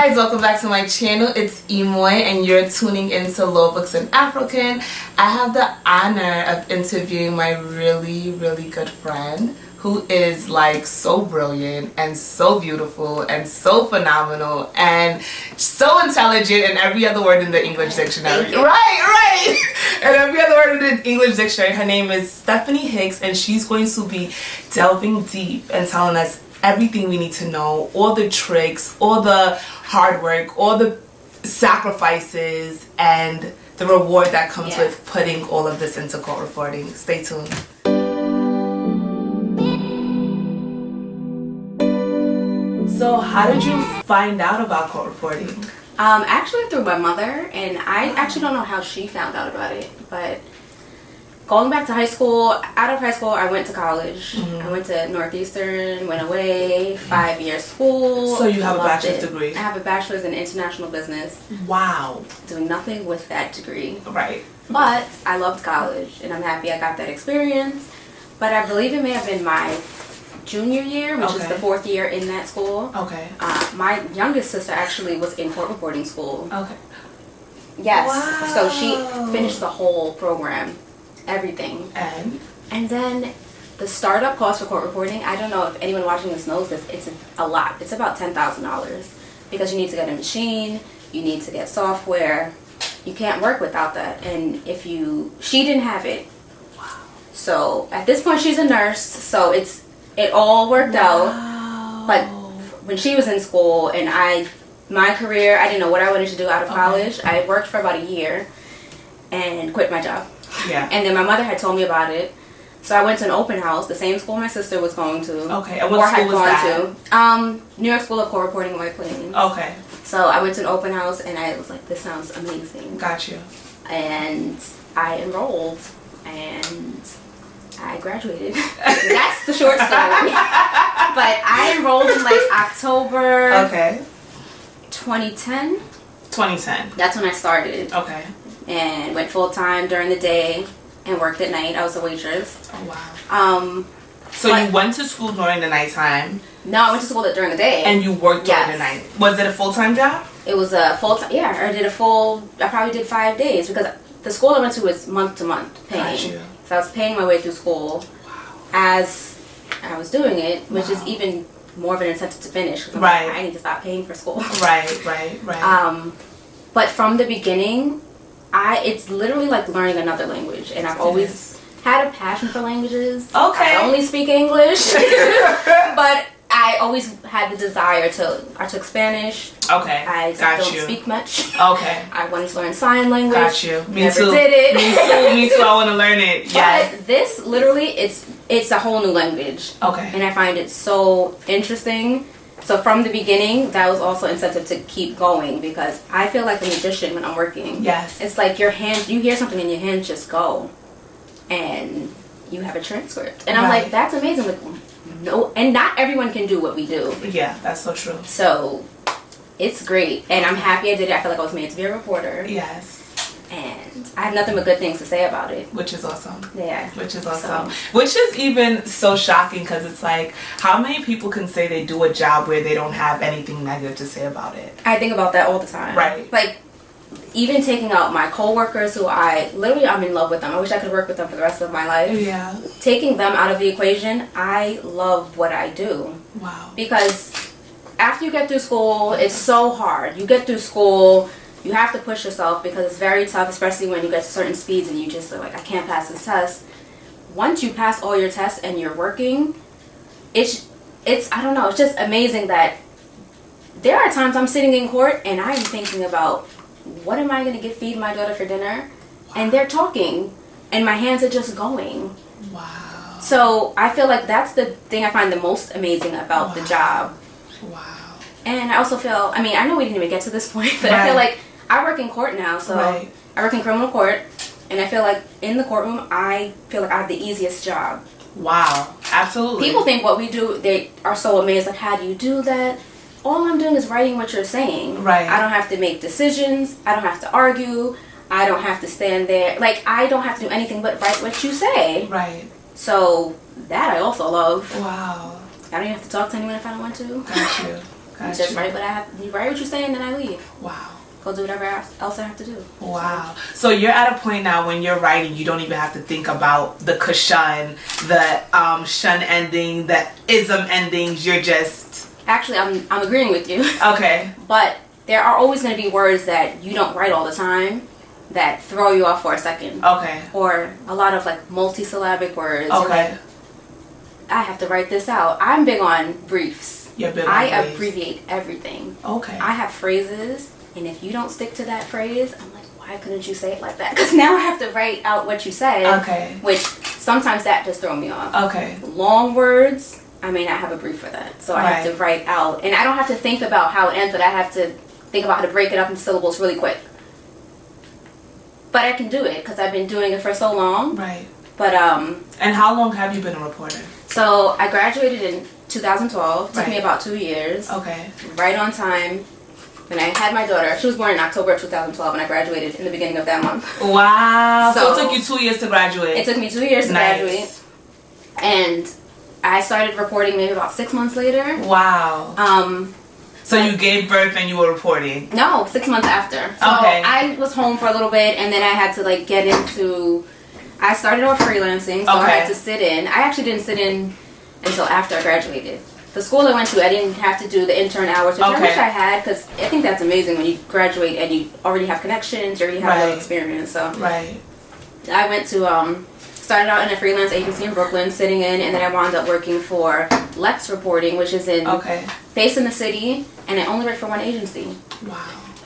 guys, welcome back to my channel. It's Emoy and you're tuning into Law Books in African. I have the honor of interviewing my really good friend who is like so brilliant and so beautiful and so phenomenal and so intelligent in every other word in the English dictionary. Right. And every other word in the English dictionary. Her name is Stephanie Hicks and she's going to be delving deep and telling us everything we need to know, all the tricks, all the hard work, all the sacrifices, and the reward that comes with putting all of this into court reporting. Stay tuned. So how did you find out about court reporting? Actually through my mother, and I actually don't know how she found out about it, but going back to high school, out of high school, I went to college. I went to Northeastern, went away, 5-year school. So you have a bachelor's degree? I have a bachelor's in international business. Wow. Doing nothing with that degree. Right. But I loved college, and I'm happy I got that experience. But I believe it may have been my junior year, which is the 4th year in that school. Okay. My youngest sister actually was in court reporting school. Okay. Yes. Wow. So she finished the whole program. Everything. And then the startup cost for court reporting, I don't know if anyone watching this knows this, it's a lot. It's about $10,000 because you need to get a machine, you need to get software. You can't work without that. And she didn't have it. Wow. So at this point she's a nurse, so it all worked out. But when she was in school and my career, I didn't know what I wanted to do out of college. I worked for about a year and quit my job. Yeah. And then my mother had told me about it. So I went to an open house, the same school my sister was going to. Okay. And what school was that? New York School of Court Reporting in White Plains. Okay. So I went to an open house and I was like, this sounds amazing. Got you. And I enrolled and I graduated. That's the short story. But I enrolled in like October 2010. 2010. That's when I started. Okay. And went full-time during the day and worked at night. I was a waitress. Oh, wow. So you went to school during the nighttime? No, I went to school during the day. And you worked during the night? Was it a full-time job? It was a full-time, I probably did 5 days because the school I went to was month-to-month paying. Gotcha. So I was paying my way through school as I was doing it, which is even more of an incentive to finish. Because I'm like, I need to stop paying for school. Right. But from the beginning, it's literally like learning another language, and I've always had a passion for languages. Okay. I only speak English, but I always had the desire I took Spanish. Okay. I don't speak much. Okay. I wanted to learn sign language. Got you. Me Never too. did it. Me too. I want to learn it. Yes. But this literally, it's a whole new language. Okay. And I find it so interesting. So from the beginning, that was also incentive to keep going because I feel like a magician when I'm working. Yes. It's like you hear something and your hands just go and you have a transcript. And I'm like, that's amazing. Like, no, and not everyone can do what we do. Yeah, that's so true. So it's great. And I'm happy I did it. I feel like I was made to be a reporter. Yes. And I have nothing but good things to say about it. Which is awesome. Yeah. Which is awesome. Which is even so shocking because it's like, how many people can say they do a job where they don't have anything negative to say about it? I think about that all the time. Right. Like, even taking out my coworkers who I'm in love with them. I wish I could work with them for the rest of my life. Yeah. Taking them out of the equation, I love what I do. Wow. Because after you get through school, it's so hard. You get through school, you have to push yourself because it's very tough, especially when you get to certain speeds and you just are like, I can't pass this test. Once you pass all your tests and you're working, it's I don't know, it's just amazing that there are times I'm sitting in court and I'm thinking about, what am I going to feed my daughter for dinner? Wow. And they're talking and my hands are just going. Wow. So I feel like that's the thing I find the most amazing about the job. Wow. And I also feel, I know we didn't even get to this point, but I feel like I work in court now, so I work in criminal court, and I feel like in the courtroom, I feel like I have the easiest job. Wow, absolutely. People think what we do, they are so amazed, like, how do you do that? All I'm doing is writing what you're saying. Right. I don't have to make decisions, I don't have to argue, I don't have to stand there, like, I don't have to do anything but write what you say. Right. So, that I also love. Wow. I don't even have to talk to anyone if I don't want to. Just write what I have. You write what you say, and then I leave. Wow. Go do whatever else I have to do. Wow. So you're at a point now when you're writing, you don't even have to think about the kushun, the shun ending, the ism endings. You're just... Actually, I'm agreeing with you. Okay. But there are always going to be words that you don't write all the time that throw you off for a second. Okay. Or a lot of like multisyllabic words. Okay. Like, I have to write this out. I'm big on briefs. You're big on I briefs. abbreviate everything. Okay. I have phrases. And if you don't stick to that phrase, I'm like, why couldn't you say it like that? Because now I have to write out what you said. Okay. Which sometimes that just throws me off. Okay. Long words, I may not have a brief for that. So I have to write out. And I don't have to think about how it ends, but I have to think about how to break it up into syllables really quick. But I can do it because I've been doing it for so long. Right. But And how long have you been a reporter? So I graduated in 2012. Took me about 2 years. Okay. Right on time. And I had my daughter. She was born in October of 2012, and I graduated in the beginning of that month. Wow. So it took you 2 years to graduate. It took me 2 years to graduate. And I started reporting maybe about 6 months later. Wow. So you gave birth and you were reporting? No, 6 months after. So I was home for a little bit, and then I had to like get into... I started off freelancing, so I had to sit in. I actually didn't sit in until after I graduated. The school I went to, I didn't have to do the intern hours, which I wish I had, because I think that's amazing when you graduate and you already have connections, you already have a little experience. So I went to, started out in a freelance agency in Brooklyn, sitting in, and then I wound up working for Lex Reporting, which is based in the city, and I only worked for one agency. Wow.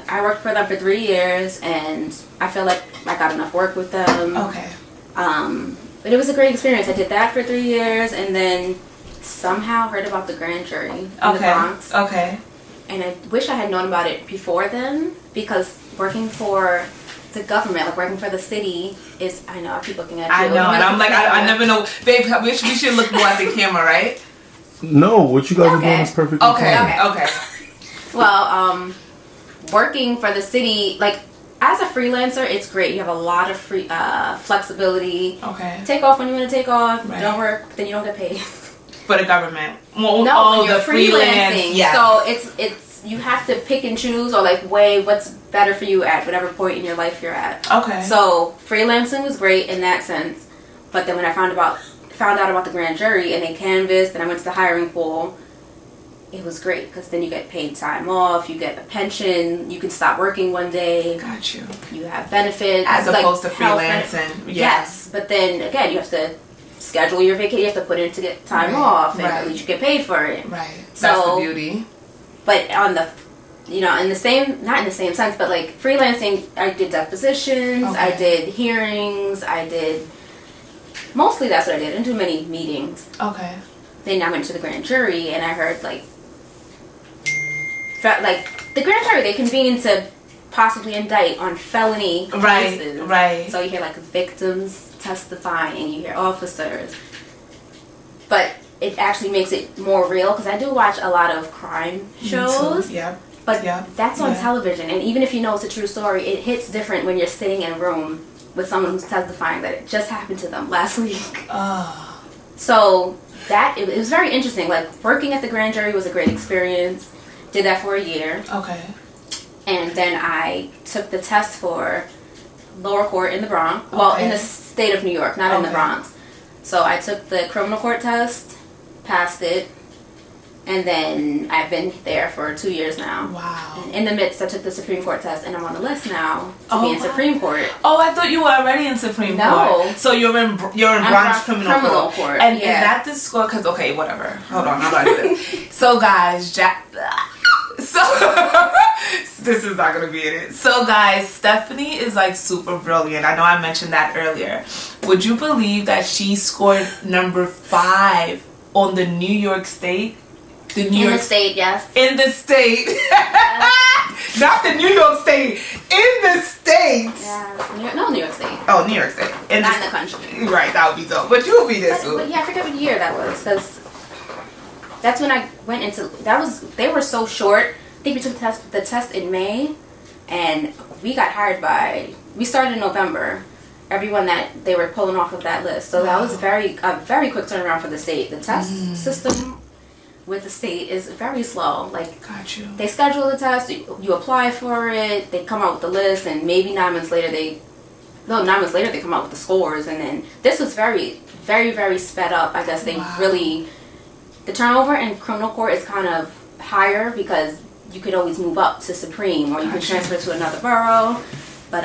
I worked for them for 3 years, and I feel like I got enough work with them. Okay. But it was a great experience. I did that for 3 years, and then somehow heard about the grand jury in the Bronx. Okay. And I wish I had known about it before then, because working for the government, like working for the city, is, I know, I keep looking at you. I know, and I'm like, I never know. Babe, we should look more at the camera, right? No, what you guys are doing is perfectly fine. Okay. Well, working for the city, like, as a freelancer, it's great. You have a lot of free flexibility. Okay. Take off when you want to take off. Don't work, then you don't get paid. For the government. Well, no, when you're freelancing. Yes. So it's you have to pick and choose, or like weigh what's better for you at whatever point in your life you're at. Okay. So freelancing was great in that sense, but then when I found out about the grand jury and they canvassed and I went to the hiring pool, it was great because then you get paid time off, you get a pension, you can stop working one day. Got you. You have benefits as opposed to freelancing. Yes, but then again you have to schedule your vacation. You have to put in to get time off, and at least you get paid for it. Right. So, that's the beauty. But on the, in the same, not in the same sense, but like freelancing, I did depositions, I did hearings, mostly that's what I did. I didn't do many meetings. Okay. Then I went to the grand jury, and I heard like the grand jury, they convene to possibly indict on felony cases. Right. So you hear like victims testifying, you hear officers, but it actually makes it more real because I do watch a lot of crime shows. But that's on television, and even if you know it's a true story, it hits different when you're sitting in a room with someone who's testifying that it just happened to them last week. So that it was very interesting. Like working at the grand jury was a great experience. Did that for a year. Okay. And then I took the test for lower court in the Bronx. Well, in the state of New York, not in the Bronx. So I took the criminal court test, passed it, and then I've been there for 2 years now. Wow. And in the midst, I took the Supreme Court test, and I'm on the list now to be in Supreme Court. Oh, I thought you were already in Supreme Court. No. So you're in Bronx criminal court. And is that the score? Because, whatever. Hold on, I'm about to do this. So, guys, this is not gonna be in it. So guys, Stephanie is like super brilliant. I know I mentioned that earlier. Would you believe that she scored number 5 on the New York State? In the state, yes. In the state. Yes. Not the New York State. In the state. Yeah. No, New York State. Oh, New York State. Not in the country. Right, that would be dope. But you'll be there soon. But yeah, I forget what year that was, because that's when I went into, they were so short. I think we took the test in May, and we got hired we started in November, everyone that they were pulling off of that list. So that was a very quick turnaround for the state. The test system with the state is very slow. Like, got you. They schedule the test, you apply for it, they come out with the list, and maybe 9 months later they come out with the scores. And then this was very, very, very sped up. I guess they really, the turnover in criminal court is kind of higher because you could always move up to Supreme, or you could transfer to another borough. But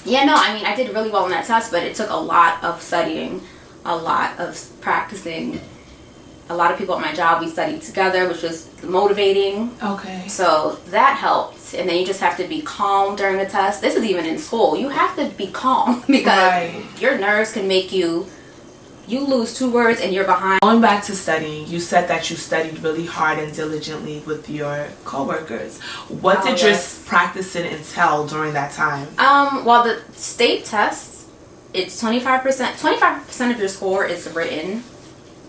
yeah, no, I mean, I did really well on that test, but it took a lot of studying, a lot of practicing. A lot of people at my job, we studied together, which was motivating. Okay. So that helped. And then you just have to be calm during the test. This is even in school. You have to be calm because your nerves can make you lose 2 words and you're behind. Going back to studying, you said that you studied really hard and diligently with your coworkers. What did your practicing entail during that time? Well, the state tests, it's 25%. 25% of your score is written.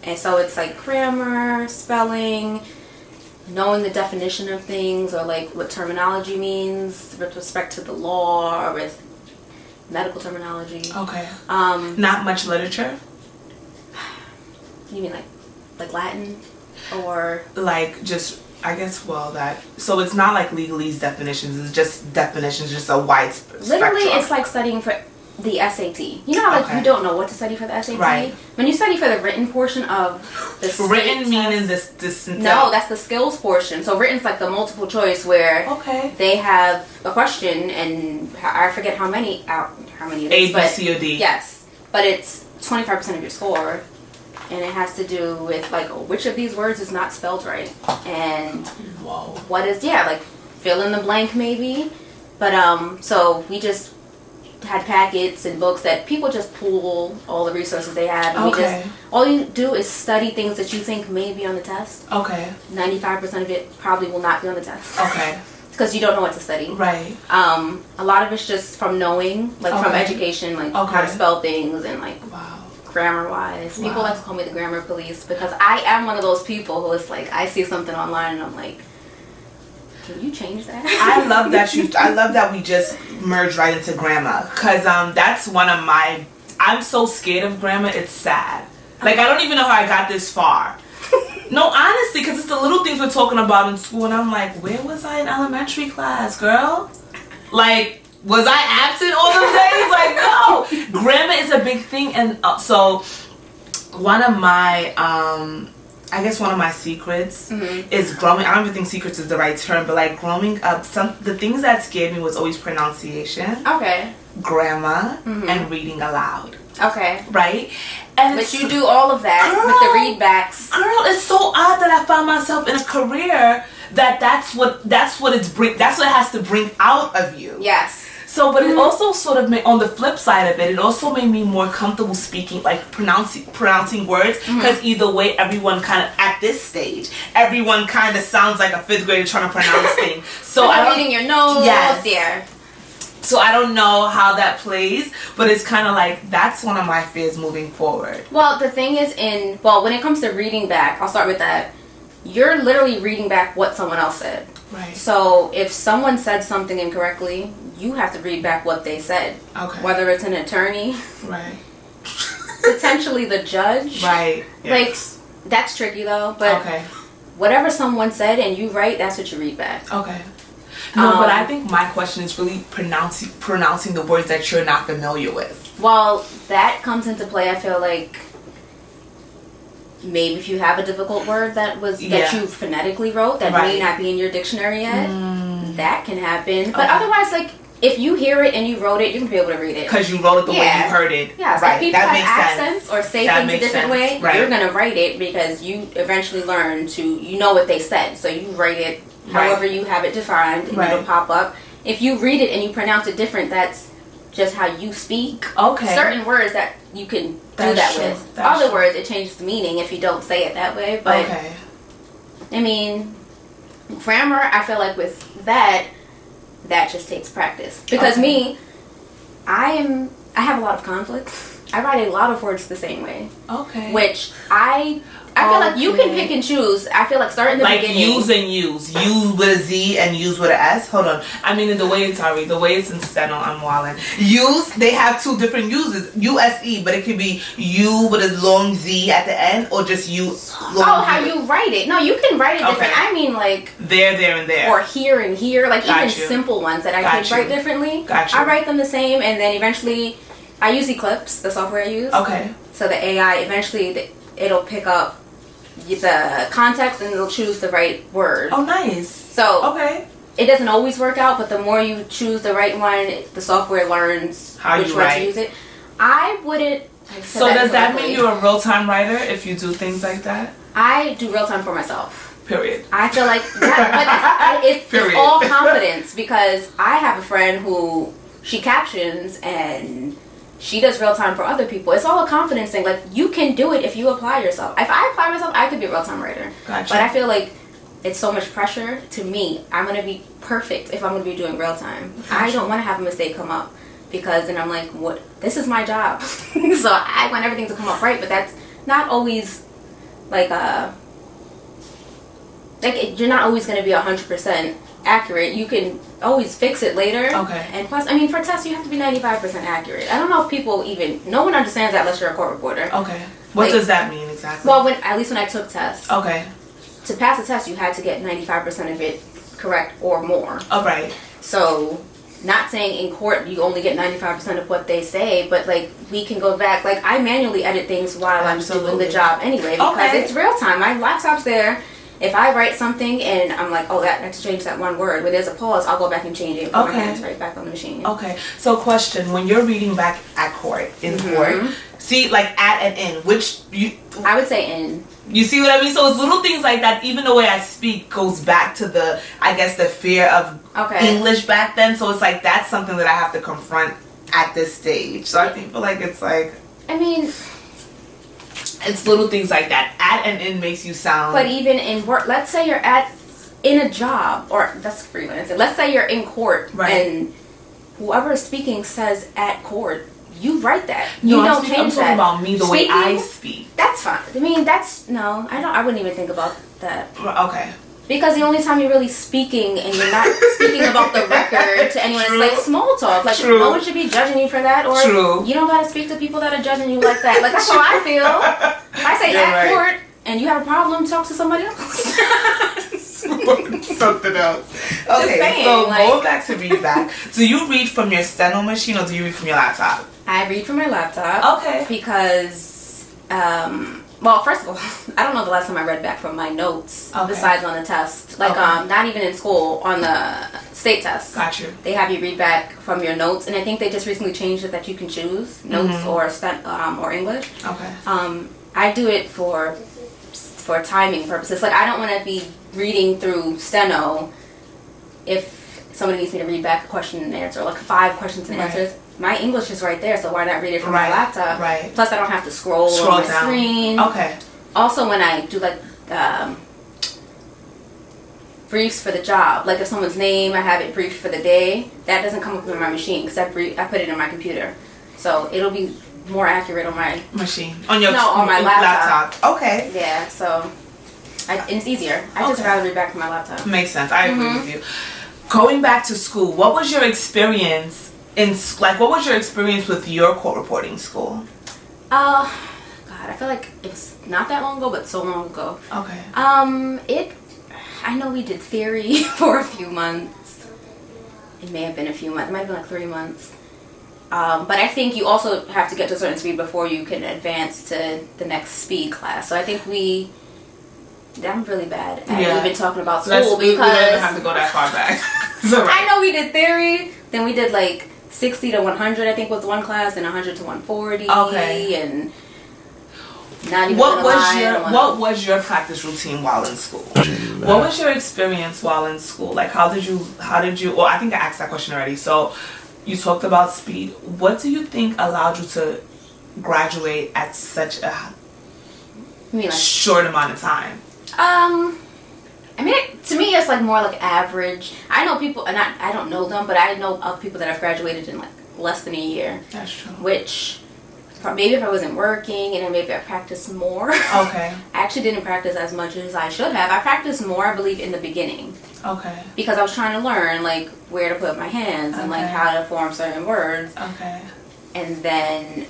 And so it's like grammar, spelling, knowing the definition of things, or like what terminology means with respect to the law or with medical terminology. Okay. Not much literature? You mean like Latin or like just, I guess, so it's not like legalese definitions, it's just definitions, just a wide spectrum. Literally, it's like studying for the SAT. You know how like you don't know what to study for the SAT? Right. When you study for the written portion of the state written meaning this no, that's the skills portion. So written's like the multiple choice where they have a question and I forget how many it is. A, B, C, or D. Yes. But it's 25% of your score. And it has to do with like which of these words is not spelled right. And what is like fill in the blank maybe. But so we just had packets and books that people just pool all the resources they have, and all you do is study things that you think may be on the test. 95% of it probably will not be on the test. Because you don't know what to study. Right. A lot of it's just from knowing, like from education, like how to spell things and like grammar wise. People like to call me the grammar police because I am one of those people who is like, I see something online and I'm like, can you change that? I love that we just merged right into grammar, because that's one of my, I'm so scared of grammar, it's sad. Like, I don't even know how I got this far. No, honestly, because it's the little things we're talking about in school, and I'm like, where was I in elementary class, girl? Like, was I absent all those days? Like, no. Grammar is a big thing, and so one of my I guess one of my secrets is growing. I don't even think secrets is the right term, but like growing up, the things that scared me was always pronunciation, grammar, and reading aloud. Right? And but you do all of that with the readbacks. Girl, it's so odd that I found myself in a career that's what it has to bring out of you. Yes. So, but it also sort of made, on the flip side of it also made me more comfortable speaking, like pronouncing words, because either way, everyone kind of, at this stage, everyone kind of sounds like a 5th grader trying to pronounce things. So I'm reading your nose there. So I don't know how that plays, but it's kind of like, that's one of my fears moving forward. Well, the thing is when it comes to reading back, I'll start with that. You're literally reading back what someone else said. Right. So if someone said something incorrectly, you have to read back what they said. Whether it's an attorney. Right. Potentially the judge. Right. Yes. Like, that's tricky though. But whatever someone said and you write, that's what you read back. No, but I think my question is really pronouncing the words that you're not familiar with. Well, that comes into play, I feel like, maybe if you have a difficult word that you phonetically wrote that may not be in your dictionary yet, that can happen. But otherwise, like, if you hear it and you wrote it, you can be able to read it. Because you wrote it the way you heard it. Yeah, so if people have accents or say things a different way, you're going to write it because you eventually learn you know what they said. So you write it however you have it defined and it'll pop up. If you read it and you pronounce it different, that's just how you speak. Certain words that you can do that with. Other words, it changes the meaning if you don't say it that way. But I mean, grammar, I feel like with that just takes practice. Because me, I have a lot of conflicts. I write a lot of words the same way. Which I feel like you can pick and choose. I feel like start in the beginning. Use and use. Use with a Z and use with an S. Hold on. I mean, the way it's in steno, I'm wilding. Use, they have two different uses. USE, but it could be U with a long Z at the end, or just U. How you write it. No, you can write it different. I mean, like... There, and there. Or here and here. Like, even simple ones that I could write differently. I write them the same, and then eventually... I use Eclipse, the software I use. Okay. So the AI, eventually, it'll pick up the context and it'll choose the right word. Oh, nice. So it doesn't always work out, but the more you choose the right one, the software learns which one to use it. I wouldn't. So does that mean you're a real-time writer if you do things like that? I do real-time for myself. Period. I feel like it's all confidence, because I have a friend who she captions and she does real time for other people. It's all a confidence thing. Like, you can do it if you apply yourself. If I apply myself, I could be a real time writer. Gotcha. But I feel like it's so much pressure to me. I'm going to be perfect if I'm going to be doing real time. Gotcha. I don't want to have a mistake come up, because then I'm like, what? This is my job. So I want everything to come up right, but that's not always like you're not always going to be 100% accurate. You can always fix it later. Okay. And plus, I mean, for tests, you have to be 95% accurate. I don't know if people no one understands that unless you're a court reporter. Okay. What does that mean exactly? Well, at least when I took tests. Okay. To pass the test, you had to get 95% of it correct or more. Oh, right. So, not saying in court you only get 95% of what they say, but like, we can go back. Like, I manually edit things while I'm doing the job anyway, because it's real time. My laptop's there. If I write something and I'm like, oh, I have to change that one word, when there's a pause, I'll go back and change it. Put my hands right back on the machine. Okay. So, question: when you're reading back at court, court, see, like at and in, which I would say in. You see what I mean? So it's little things like that. Even the way I speak goes back to the fear of English back then. So it's like that's something that I have to confront at this stage. So I feel like it's like, I mean, it's little things like that. At and in makes you sound. But even in work, let's say you're in a job, or that's freelancing. Let's say you're in court, and whoever is speaking says at court. You write that. You don't change that. I'm talking about me, the way I speak. That's fine. I mean, I wouldn't even think about that. Okay. Because the only time you're really speaking and you're not speaking about the record to anyone, it's like small talk. Like, no one should be judging you for that. Or you don't got to speak to people that are judging you like that. Like, that's how I feel. If I say at court and you have a problem, talk to somebody else. Something else. Okay, so going back to read back. Do you read from your steno machine or do you read from your laptop? I read from my laptop. Okay. Because, well, first of all, I don't know the last time I read back from my notes besides on the test. Like, not even in school, on the state test. Got you. They have you read back from your notes, and I think they just recently changed it that you can choose notes or English. Okay. I do it for timing purposes. Like, I don't want to be reading through steno if somebody needs me to read back a question and answer, like 5 questions and answers. My English is right there, so why not read it from my laptop? Right. Plus, I don't have to scroll on my screen. Okay. Also, when I do like briefs for the job, like if someone's name, I have it briefed for the day. That doesn't come up in my machine because I put it in my computer, so it'll be more accurate on my machine. On my laptop. Okay. Yeah. So it's easier. I just rather read back from my laptop. Makes sense. I agree with you. Going back to school, what was your experience? What was your experience with your court reporting school? God, I feel like it was not that long ago, but so long ago. Okay. I know we did theory for a few months. It may have been a few months. It might have been like 3 months. But I think you also have to get to a certain speed before you can advance to the next speed class. So I think I'm really bad at even talking about school because... We don't have to go that far back. I know we did theory, then we did like 60 to 100, I think was one class, and 100 to 140. Okay. And not even what was your practice routine while in school? What was your experience while in school? Like, how did you, well, I think I asked that question already. So you talked about speed. What do you think allowed you to graduate at such a short amount of time? I mean, to me, it's like more like average. I know people, and I don't know them, but I know of people that have graduated in like less than a year. That's true. Which, maybe if I wasn't working and then maybe I practiced more. Okay. I actually didn't practice as much as I should have. I practiced more, I believe, in the beginning. Okay. Because I was trying to learn, like, where to put my hands and, like, how to form certain words. Okay. And then,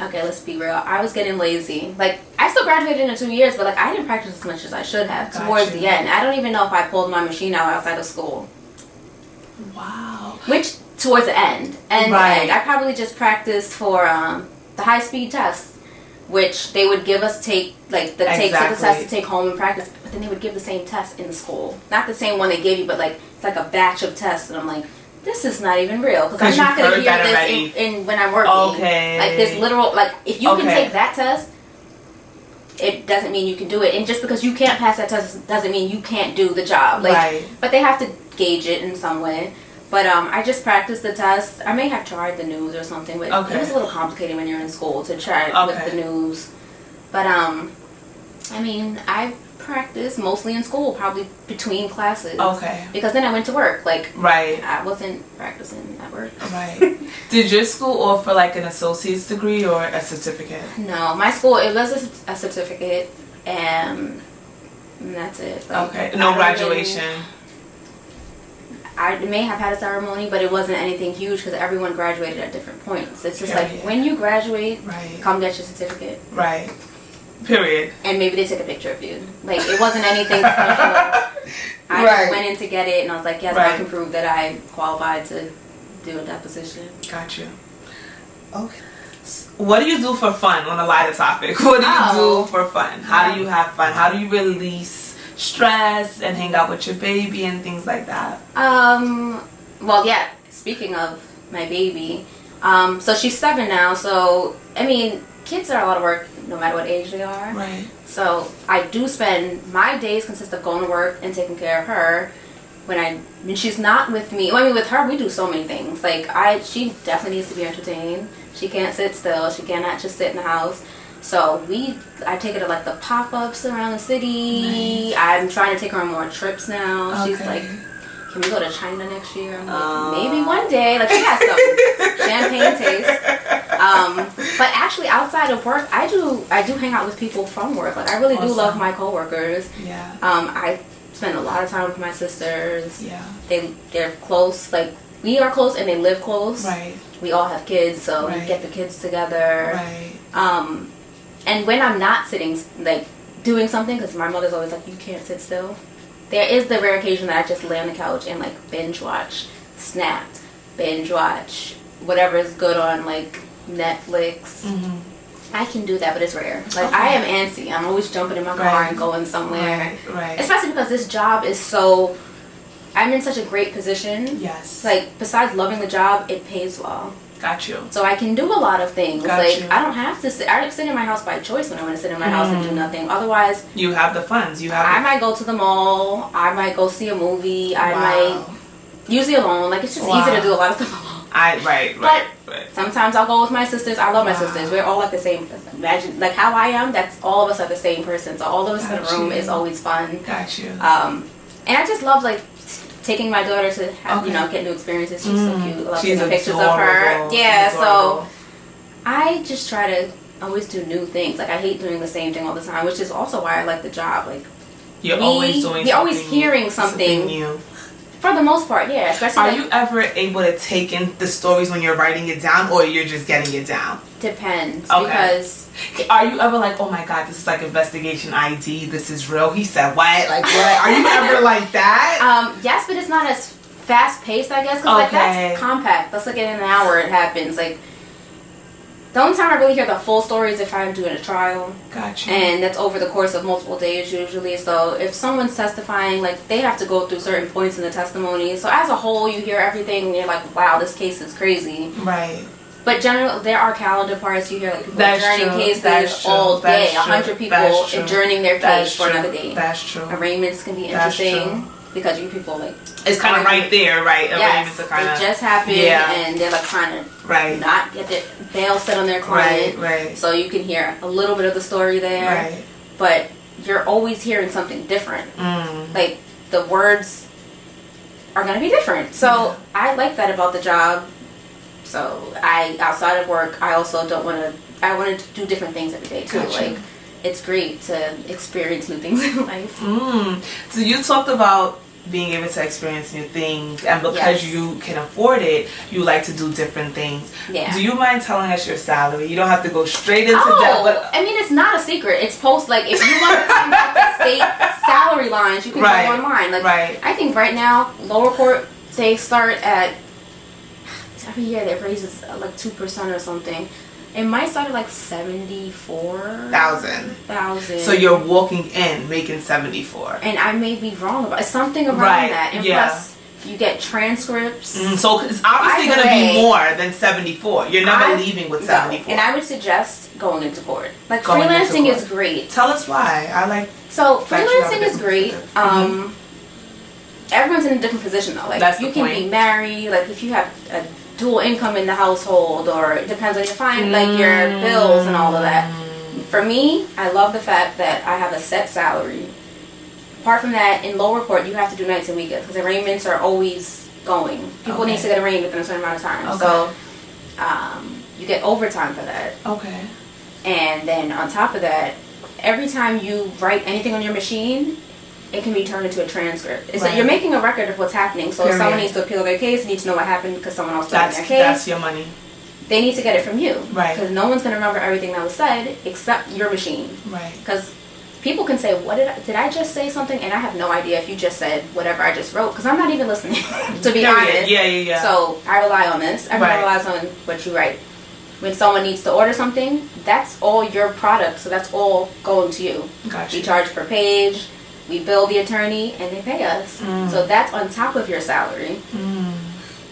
okay, let's be real. I was getting lazy. Like, I still graduated in 2 years, but, like, I didn't practice as much as I should have towards the end. I don't even know if I pulled my machine out outside of school. Wow. Which, towards the end. And I probably just practiced for the high-speed test, which they would give us takes of the test to take home and practice. But then they would give the same test in the school. Not the same one they gave you, but, like, it's like a batch of tests. And I'm like, this is not even real, because I'm not going to hear this in when I'm working. Okay. Like, this literal, like, if you can take that test, it doesn't mean you can do it. And just because you can't pass that test doesn't mean you can't do the job. Like, but they have to gauge it in some way. But I just practiced the test. I may have tried the news or something, but it was a little complicated when you're in school to try with the news. But, I mean, I practiced mostly in school, probably between classes. Okay. Because then I went to work. Like, right. I wasn't practicing at work. Right. Did your school offer like an associate's degree or a certificate? No, my school, it was a certificate, and that's it. Like, okay. No graduation. I may have had a ceremony, but it wasn't anything huge because everyone graduated at different points. It's just like, when you graduate, come get your certificate. Right. Period. And maybe they took a picture of you. Like, it wasn't anything special. I just went in to get it, and I was like, yes, I can prove that I qualified to do a deposition. Got you. Okay. What do you do for fun on a lighter topic? What do you do for fun? How do you have fun? How do you release stress and hang out with your baby and things like that? Well, yeah, speaking of my baby, so she's 7 now, so, I mean, kids are a lot of work no matter what age they are. Right. So I do spend, my days consist of going to work and taking care of her. When she's not with me, well, I mean, with her, we do so many things. Like, she definitely needs to be entertained. She can't sit still. She cannot just sit in the house. So I take her to, like, the pop-ups around the city. Nice. I'm trying to take her on more trips now. Okay. She's like, can we go to China next year? I'm like, maybe one day. Like, she has some champagne taste. But actually, outside of work, I do hang out with people from work. Like, I really do love my coworkers. Yeah. I spend a lot of time with my sisters. Yeah. They're close. Like, we are close and they live close. Right. We all have kids, so we get the kids together. Right. And when I'm not sitting, like, doing something, because my mother's always like, you can't sit still. There is the rare occasion that I just lay on the couch and, like, binge watch Snapped, binge watch whatever is good on, like, Netflix. Mm-hmm. I can do that, but it's rare. Like, I am antsy. I'm always jumping in my car and going somewhere. Right. Especially because this job is so, I'm in such a great position. Yes. Like, besides loving the job, it pays well. Got you. So I can do a lot of things. Got like, you. I don't have to sit. I sit in my house by choice when I want to sit in my house and do nothing. Otherwise, you have the funds. I might go to the mall. I might go see a movie. I might, usually alone. Like, it's just easy to do a lot of stuff alone. But sometimes I'll go with my sisters. I love my sisters. We're all like the same. Imagine, like, how I am. That's all of us are the same person. So all of us in the room is always fun. Got you. And I just love, like, taking my daughter to have, get new experiences. She's so cute. I love taking pictures of her. Yeah, so I just try to always do new things. Like, I hate doing the same thing all the time, which is also why I like the job. Like, you're always doing you're always hearing something new. For the most part, yeah. Especially, are you ever able to take in the stories when you're writing it down, or you're just getting it down? Depends. Because are you ever like, oh my god, this is like investigation ID, this is real, he said what, like what? Are you ever like that? Yes, but it's not as fast paced, I guess, because like, that's compact. That's like in an hour it happens. Like, the only time I really hear the full story is if I'm doing a trial. Gotcha. And that's over the course of multiple days usually. So if someone's testifying, like, they have to go through certain points in the testimony. So as a whole, you hear everything and you're like, wow, this case is crazy. Right. But generally, there are calendar parts. You hear, like, people adjourning cases all day. 100 people adjourning their case for another day. That's true. Arraignments can be interesting because you people, like, it's kind of right there, right? Yes, it just happened, and they're like trying to not get their bail set on their client. Right. So you can hear a little bit of the story there. Right. But you're always hearing something different. Like, the words are going to be different. So I like that about the job. So outside of work, I also don't want to. I want to do different things every day too. Gotcha. Like, it's great to experience new things in life. So you talked about being able to experience new things, and because you can afford it, you like to do different things. Yeah. Do you mind telling us your salary? You don't have to go straight into that. But I mean, it's not a secret. It's like if you want to find out the state salary lines, you can go online. Like, I think right now, lower court, they start at, every year they raises like 2% or something. It might start at like 74,000. So you're walking in making 74. And I may be wrong about something around that. And plus, you get transcripts. So it's obviously going to be more than 74. You're never leaving with 74. And I would suggest going into court. Like, freelancing is great. Tell us why. So freelancing is great. Everyone's in a different position though. Like, you can be married. Like, if you have a dual income in the household, or it depends on your bills and all of that. For me, I love the fact that I have a set salary. Apart from that, in lower court, you have to do nights and weekends because arraignments are always going. People need to get arraigned within a certain amount of time. So you get overtime for that. Okay. And then on top of that, every time you write anything on your machine, it can be turned into a transcript. So you're making a record of what's happening. So if someone needs to appeal their case, they need to know what happened because someone else took their case. That's your money. They need to get it from you. Right. Because no one's going to remember everything that was said except your machine. Right. Because people can say, did I just say something? And I have no idea if you just said whatever I just wrote because I'm not even listening, to be honest. Yeah. So I rely on this. Everyone relies on what you write. When someone needs to order something, that's all your product. So that's all going to you. Gotcha. We charge per page. We bill the attorney and they pay us. So that's on top of your salary.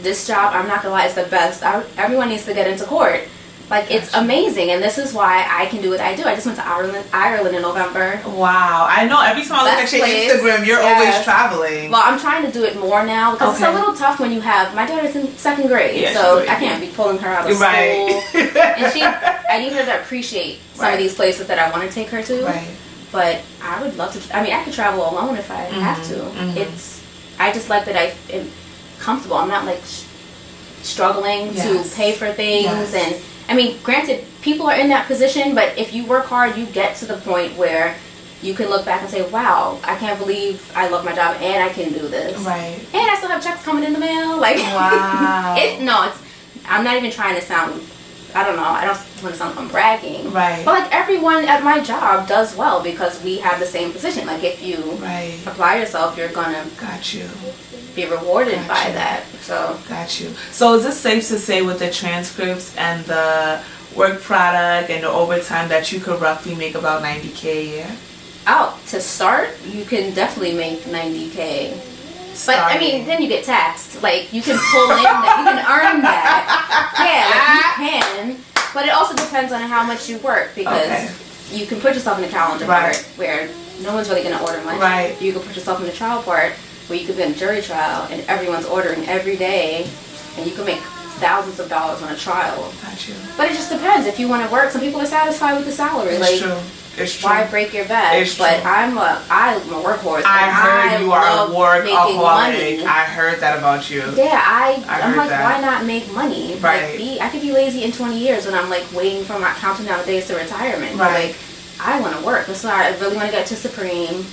This job, I'm not gonna lie, is the best. Everyone needs to get into court. Like, it's amazing, and this is why I can do what I do. I just went to Ireland in November. Wow. I know every time I look at your Instagram, you're always traveling. Well, I'm trying to do it more now because it's a little tough when you have, my daughter's in 2nd grade, so I can't be pulling her out of school. And I need her to appreciate some of these places that I want to take her to. Right. But I would love to. I mean, I could travel alone if I have to. I just like that I'm comfortable. I'm not like struggling to pay for things. And I mean, granted, people are in that position, but if you work hard, you get to the point where you can look back and say, "Wow, I can't believe I love my job and I can do this." Right. And I still have checks coming in the mail. Like, wow. I'm not even trying to sound. I don't know. I don't want to sound like I'm bragging. Right. But like everyone at my job does well because we have the same position. Like if you apply yourself, you're gonna be rewarded by that. So got you. So is it safe to say with the transcripts and the work product and the overtime that you could roughly make about $90K a year? Oh, to start, you can definitely make $90K. But I mean, then you get taxed. Like you can pull in that, you can earn that. Yeah, like you can. But it also depends on how much you work because you can put yourself in the calendar part where no one's really gonna order much. Right. You can put yourself in the trial part where you could be in a jury trial and everyone's ordering every day, and you can make thousands of dollars on a trial. Got you. But it just depends. If you want to work, some people are satisfied with the salary. It's true. It's true. Why break your back? It's true. But I'm a workhorse. I heard you are a workaholic. I heard that about you. Yeah, I'm like, why not make money? Right. Like, I could be lazy in 20 years when I'm like counting down the days to retirement. Right. Like, I want to work. That's why I really want to get to Supreme.